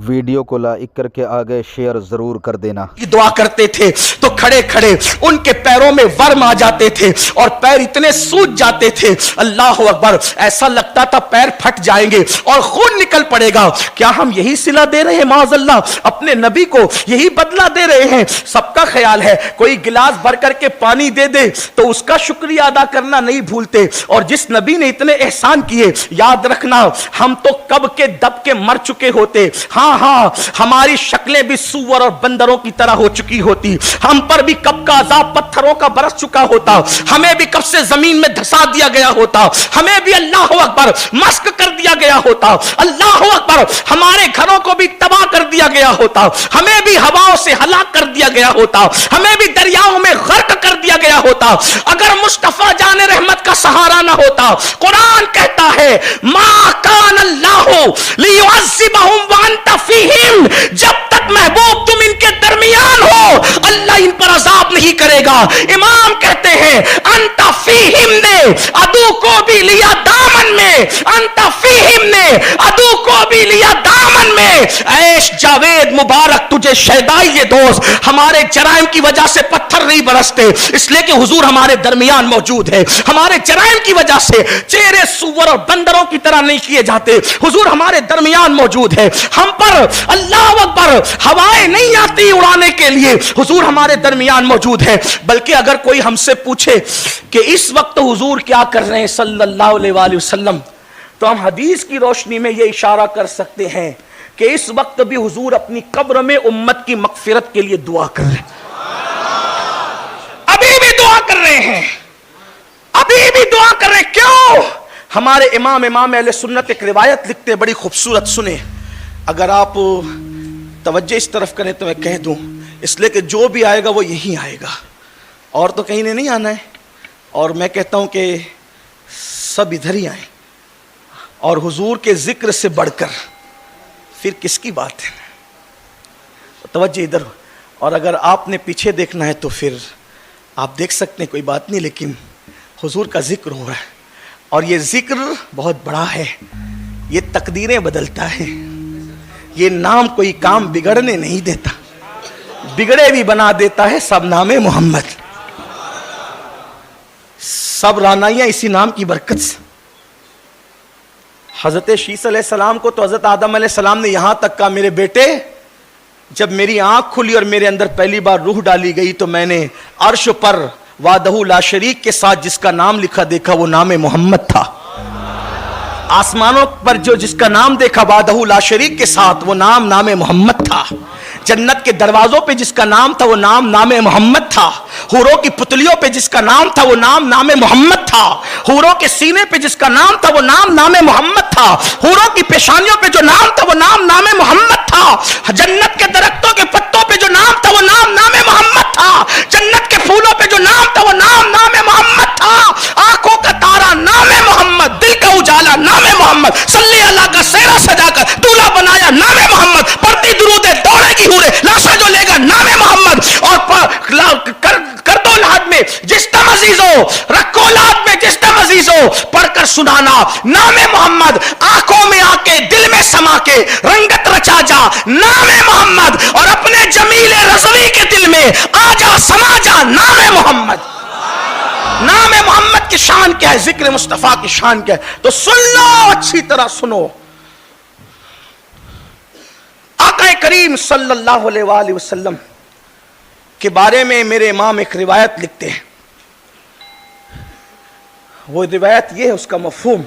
Video को like करके आगे शेयर जरूर कर देना। दुआ करते थे तो खड़े खड़े उनके पैरों में वर्म आ जाते थे और पैर इतने सूज जाते थे, अल्लाह अकबर, ऐसा लगता था पैर फट जाएंगे और खून निकल पड़ेगा। क्या हम यही सिला दे रहे हैं माज़अल्लाह अपने नबी को, यही बदला दे रहे हैं? सबका ख्याल है कोई गिलास भर करके पानी दे दे तो उसका शुक्रिया अदा करना नहीं भूलते, और जिस नबी ने इतने एहसान किए, याद रखना हम तो कब के दब के मर चुके होते। हाँ हाँ, हमारी शक्लें भी सूअर और बंदरों की तरह हो चुकी होती, हम पर भी कब का अज़ाब पत्थरों का बरस चुका होता, हमें भी कब से जमीन में धसा दिया गया होता, हमें भी अल्लाह अकबर मस्क कर दिया गया होता, अल्लाह अकबर हमारे घरों को भी तबाह कर दिया गया होता, हमें भी हवाओं से हलाक कर दिया गया होता, हमें भी दरियाओं में गर्क कर दिया गया होता, अगर मुस्तफा जाने रहमत का सहारा ना होता। कुरान कहता है मा कान अल्लाहु लियुअज़्ज़िबहुम व अंता फीहिम, जब तक महबूब तुम इनके दरमियान हो अल्लाह इन पर अजाब नहीं करेगा। इमाम कहते हैं अंता फीहिम ने अदू को भी लिया दामन में, अंता फीहिम ने अदू को भी लिया दामन में। ऐश जावेद मुबारक तुझे शहदाई ये दोस्त, हमारे जराइम की वजह से पत्थर नहीं बरसते, इसलिए कि हुजूर हमारे दरमियान मौजूद है। हमारे जराइम की वजह से चेहरे सूअर और बंदरों की तरह नहीं किए जाते, हुजूर हमारे दरमियान मौजूद है। हम पर अल्लाह अकबर हवाएं नहीं आती उड़ाने के लिए, हुजूर हमारे दरमियान मौजूद है। बल्कि अगर कोई हमसे पूछे कि इस वक्त हुजूर क्या कर रहे हैं सल्लल्लाहु अलैहि वसल्लम, तो हम हदीस की रोशनी में यह इशारा कर सकते हैं कि इस वक्त भी हुजूर अपनी कब्र में उम्मत की मगफिरत के लिए दुआ कर रहे हैं, अभी भी दुआ कर रहे हैं, अभी भी दुआ कर रहे हैं। क्यों? हमारे इमाम अहले सुन्नत एक रिवायत लिखते, बड़ी खूबसूरत, सुने। अगर आप तवज्जो इस तरफ करें तो मैं कह दूं, इसलिए कि जो भी आएगा वो यही आएगा और तो कहीं ने नहीं आना है, और मैं कहता हूं कि सब इधर ही आए, और हुजूर के जिक्र से बढ़कर फिर किसकी बात है? तवज्जो इधर। और अगर आपने पीछे देखना है तो फिर आप देख सकते हैं, कोई बात नहीं, लेकिन हुजूर का जिक्र हो रहा है और ये जिक्र बहुत बड़ा है, ये तकदीरें बदलता है, ये नाम कोई काम बिगड़ने नहीं देता, बिगड़े भी बना देता है। सब नामे मोहम्मद, सब रानाइयां इसी नाम की बरकत से। हजरत शीस अलैहिस्सलाम को तो हजरत आदम अलैहिस्सलाम ने यहां तक कहा, मेरे बेटे जब मेरी आंख खुली और मेरे अंदर पहली बार रूह डाली गई तो मैंने अर्श पर वादहू ला शरीक के साथ जिसका नाम लिखा देखा वो नाम मोहम्मद था। आसमानों पर जो जिसका नाम देखा वादहू ला शरीक के साथ वो नाम मोहम्मद था। जन्नत के दरवाजों पे जिसका नाम था वो नाम मोहम्मद था। हूरों की पुतलियों पे जिसका नाम था वो नाम मोहम्मद था। हूरों के सीने पे जिसका नाम था वो नाम मोहम्मद था। हूरों की पेशानियों पे जो नाम था वो नाम मोहम्मद था। जन्नत के दरख्तों के पत्तों पे जो नाम था वो नाम मोहम्मद था। जन्नत के फूलों पे जो नाम था वो नाम मोहम्मद था। आंखों का तारा नाम मोहम्मद, दिल का उजाला नाम मोहम्मद, सल्ले अल्लाह का सेहरा सजाकर दूल्हा बनाया नाम मोहम्मद, पढ़ती दुरूदे दौड़ेगी हूरे, लाशा जो लेगा नाम मोहम्मद, और कर दो लाद में जिस तम अजीज हो, रखो लाद में जिस तम अजीज हो, पढ़कर सुनाना नाम मोहम्मद, आंखों में आके दिल में समा के रंगत रचा जा नाम मोहम्मद, और अपने जमीले रज़वी के दिल में आजा समा जा नाम मोहम्मद। नाम मोहम्मद की शान क्या है, जिक्र मुस्तफा की शान क्या है, तो सुन लो, अच्छी तरह सुनो। आका करीम सल्लल्लाहु अलैहि वसल्लम के बारे में मेरे इमाम एक रिवायत लिखते हैं। वो रिवायत ये है, उसका मफहूम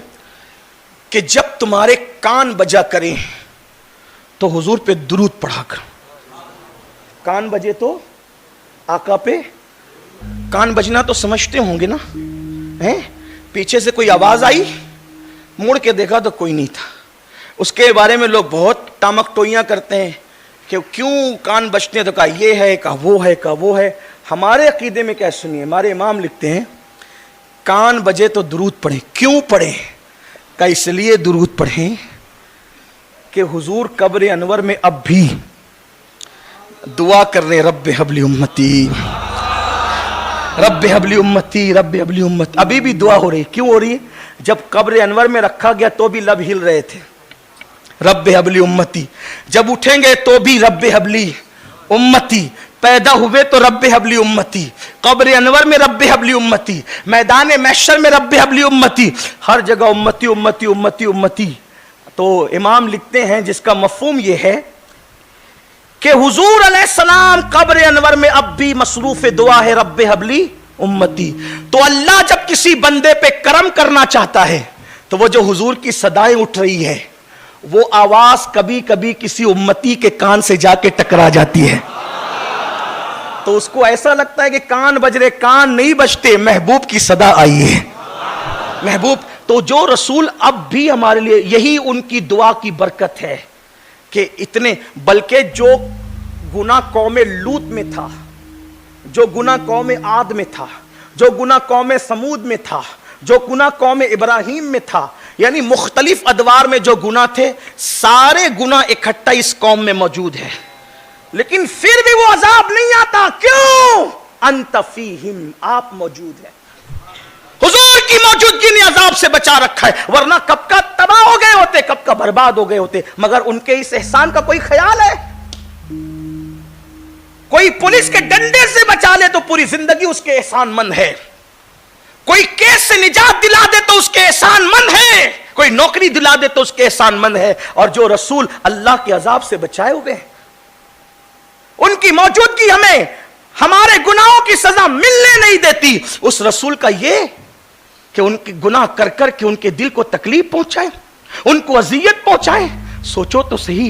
कि जब तुम्हारे कान बजा करें तो हुजूर पे दुरूद पढ़ा करो। कान बजे तो आका पे, कान बजना तो समझते होंगे ना, हैं? पीछे से कोई आवाज आई, मुड़ के देखा तो कोई नहीं था। उसके बारे में लोग बहुत टामक टोइयां करते हैं कि क्यों कान बजते हैं, तो कहा ये है, कहा वो है, कहा वो है। हमारे अकीदे में क्या, सुनिए, हमारे इमाम लिखते हैं कान बजे तो दुरूद पढ़े। क्यों पढ़े? का इसलिए दुरूद पढ़े कि हुजूर कब्र अनवर में अब भी दुआ कर रहे, रब्बे हबली उम्मती, रब्बे हबली उम्मती, रब्बे हबली उम्मती। अभी भी दुआ हो रही। क्यों हो रही है? जब कब्र अनवर में रखा गया तो भी लब हिल रहे थे, रब्बे हबली उम्मती, जब उठेंगे तो भी रब्बे हबली उम्मती, पैदा हुए तो रब्बे हबली उम्मती, कब्र अनवर में रब्बे हबली उम्मती, मैदान महशर में रब्बे हबली उम्मती, हर जगह उम्मती उम्मती उम्मती उम्मती। तो इमाम लिखते हैं जिसका मफहूम यह है कि हुजूर अलैहिस्सलाम कब्र अनवर में अब भी मसरूफ दुआ है रब्बे हबली उम्मती। तो अल्लाह जब किसी बंदे पे करम करना चाहता है तो वो जो हुजूर की सदाएं उठ रही है वो आवाज कभी कभी किसी उम्मती के कान से जाके टकरा जाती है, तो उसको ऐसा लगता है कि कान बज रहे, कान नहीं बजते, महबूब की सदा आई है, महबूब। तो जो रसूल अब भी हमारे लिए, यही उनकी दुआ की बरकत है कि इतने, बल्कि जो गुनाह कौम लूत में था, जो गुनाह कौम आद में था, जो गुनाह कौम समूद में था, जो गुनाह कौम इब्राहिम में था, यानी मुख्तलिफ अदवार में जो गुनाह थे, सारे गुनाह इकट्ठा इस कौम में मौजूद है, लेकिन फिर भी वो अजाब नहीं आता। क्यों? अंत फीहिम, आप मौजूद हैं, हुजूर की मौजूदगी ने अजाब से बचा रखा है, वरना कब का तबाह हो गए होते, कब का बर्बाद हो गए होते। मगर उनके इस एहसान का कोई ख्याल है? कोई पुलिस के डंडे से बचा ले तो पूरी जिंदगी उसके एहसान मंद है, कोई केस से निजात दिला दे तो उसके एहसान मंद है, कोई नौकरी दिला दे तो उसके एहसान मंद है। और जो रसूल अल्लाह के अजाब से बचाए हुए हैं, उनकी मौजूदगी हमें हमारे गुनाहों की सजा मिलने नहीं देती। उस रसूल का ये कि उनके गुनाह कर कर के उनके दिल को तकलीफ पहुंचाए, उनको अजियत पहुंचाए। सोचो तो सही,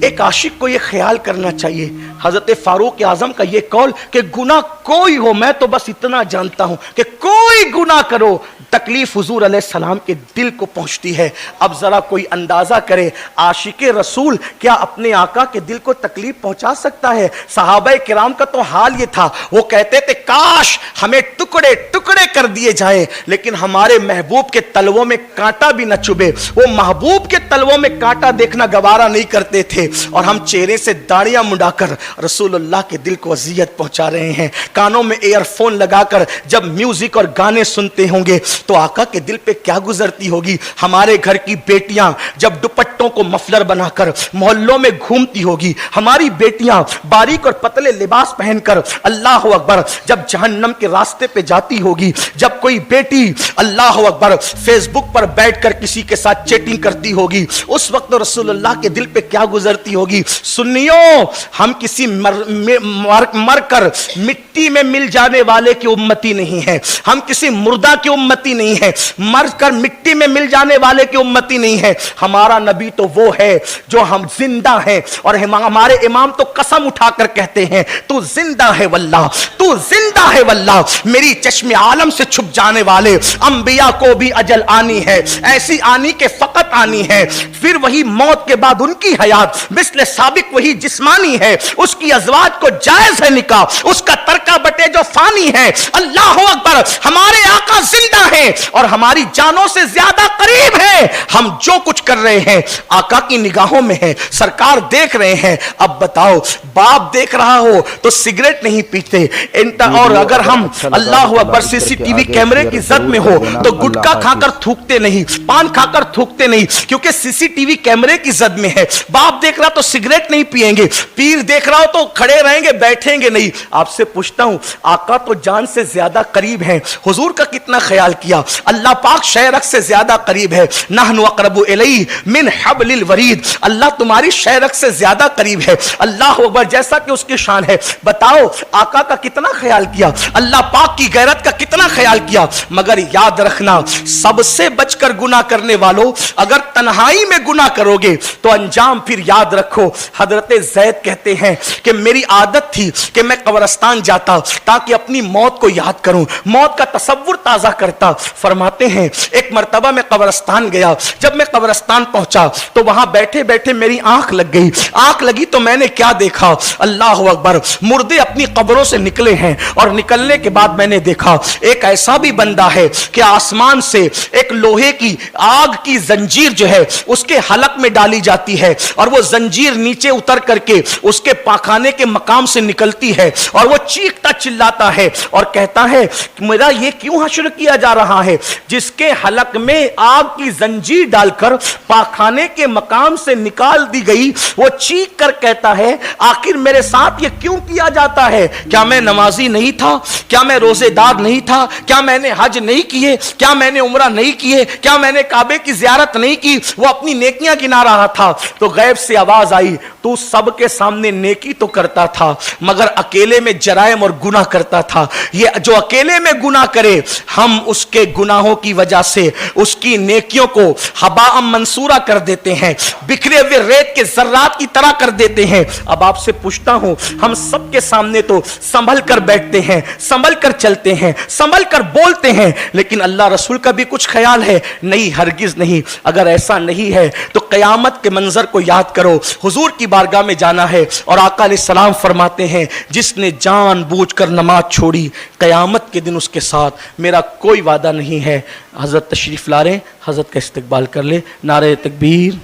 एक आशिक को यह ख्याल करना चाहिए, हजरत फारूक आजम का यह कौल कि गुनाह कोई हो, मैं तो बस इतना जानता हूं कि कोई गुनाह करो, तकलीफ हुजूर अलैहिस्सलाम के दिल को पहुंचती है। अब जरा कोई अंदाजा करे, आशिक रसूल क्या अपने आका के दिल को तकलीफ पहुंचा सकता है? सहाबा किराम का तो हाल ये था, वो कहते थे काश हमें टुकड़े टुकड़े कर दिए जाए, लेकिन हमारे महबूब के तलवों में कांटा भी न चुभे। वो महबूब के तलवों में कांटा देखना गवारा नहीं करते थे, और हम चेहरे से दाढ़ियां मुंडाकर रसूलुल्लाह के दिल को अजियत पहुंचा रहे हैं। कानों में एयरफोन लगाकर जब म्यूजिक और गाने सुनते होंगे तो आका के दिल पे क्या गुजरती होगी। हमारे घर की बेटियां जब दुपट्टों को मफलर बनाकर मोहल्लों में घूमती होगी, हमारी बेटियां बारीक और पतले लिबास पहनकर अल्लाह अकबर जब जहन्नम के रास्ते पे जाती होगी, जब कोई बेटी अल्लाह अकबर फेसबुक पर बैठकर किसी के साथ चैटिंग करती होगी, उस वक्त रसूलुल्लाह के दिल पे क्या गुजरती होगी। सुन्नियों, हम किसी मरकर मिट्टी में मिल जाने वाले की उम्मती नहीं है, हम किसी मुर्दा की उम्मती नहीं है, मरकर मिट्टी में मिल जाने वाले की उम्मती नहीं है। हमारा नबी तो वो है जो हम जिंदा हैं, और हमारे इमाम तो कसम उठाकर कहते हैं तू जिंदा है वल्लाह, तू जिंदा है वल्लाह। मेरी चश्मे आलम से छुप जाने वाले अंबिया को भी अजल आनी है, ऐसी आनी के फकत आनी है, फिर वही मौत के बाद उनकी हयात मिस्ल साबिक वही जिस्मानी है, उसकी अज़वाज को जायज है निकाह, उसका तरका बटे जो फानी है। अल्लाह अकबर, हमारे आका जिंदा है और हमारी जानों से ज्यादा करीब है। हम जो कुछ कर रहे हैं आका की निगाहों में है, सरकार देख रहे हैं। अब बताओ, बाप देख रहा हो तो सिगरेट नहीं पीते, और अगर हम अल्लाह अकबर सीसीटीवी कैमरे की जद में हो तो गुटखा खाकर थूकते नहीं, पान खाकर थूकते नहीं, क्योंकि सीसीटीवी कैमरे की जद में है। बाप देख रहा तो सिगरेट नहीं पिएंगे, पीर देख रहा हो तो खड़े रहेंगे, बैठेंगे नहीं। आपसे पूछता हूं, आका तो जान से ज्यादा करीब है, हुजूर का कितना ख्याल किया? अल्लाह पाक शहरक से ज्यादा करीब है, नहनु अक़रबु इलैहि मिन हब्लिल वरीद, अल्लाह तुम्हारी शहरक से ज्यादा करीब है। अल्लाह अकबर, जैसा कि उसकी शान है। बताओ आका का कितना ख्याल किया, अल्लाह पाक की गैरत का कितना ख्याल किया। मगर याद रखना, सबसे बचकर गुनाह करने वालों, अगर तन्हाई में गुनाह करोगे तो अंजाम फिर याद रखो। हजरत ज़ैद कहते हैं कि मेरी आदत थी कि मैं कब्रिस्तान जाता ताकि अपनी मौत को याद करूं, मौत का तसव्वुर ताजा करता। फरमाते हैं एक मर्तबा मैं कब्रिस्तान गया, जब मैं कब्रिस्तान पहुंचा तो वहां बैठे बैठे मेरी आंख लग गई। आंख लगी तो मैंने क्या देखा, अल्लाह अकबर, मुर्दे अपनी कब्रों से निकले हैं, और निकलने के बाद मैंने देखा एक ऐसा भी बंदा है कि आसमान से एक लोहे की आग की जंजीर जो है उसके हलक में डाली जाती है, और वो जंजीर नीचे उतर करके उसके पाखाने के मकाम से निकलती है और वो चीखता चिल्लाता है और कहता है मेरा ये क्यों हश्र किया जा रहा है। जिसके हलक में आग की जंजीर डालकर पाखाने के मकाम से निकाल दी गई, वो चीख कर कहता है आखिर मेरे साथ ये क्यों किया जाता है। क्या मैं नमाजी नहीं था, क्या मैं रोजेदार नहीं था, क्या मैंने हज नहीं किए, क्या मैंने उम्रा नहीं किए, क्या मैंने काबे की जियारत नहीं की। वो अपनी नेकियां गिना रहा था तो गैब से आवाज आई, तू सबके सामने नेकी तो करता था मगर अकेले में जराइम और गुनाह करता था। ये जो अकेले में गुनाह करे, हम उसके गुनाहों की वजह से उसकी नेकियों को हबाअम मंसूरा कर देते हैं, बिखरे हुए रेत के जर्रात की तरह कर देते हैं। अब आपसे पूछता हूं, हम सबके सामने तो संभल कर बैठते हैं, संभल कर चलते हैं, संभल कर बोलते हैं, लेकिन अल्लाह रसूल का भी कुछ ख्याल है? नहीं, हरगिज नहीं। अगर ऐसा नहीं है तो कयामत के मंजर को याद करो। हुजूर की बारगाह में जाना है और आका अलैहिस्सलाम फरमाते हैं जिसने जानबूझकर नमाज छोड़ी, कयामत के दिन उसके साथ मेरा कोई वादा नहीं है। हजरत तशरीफ ला रहे, हजरत का इस्तकबाल कर ले। नारे तकबीर।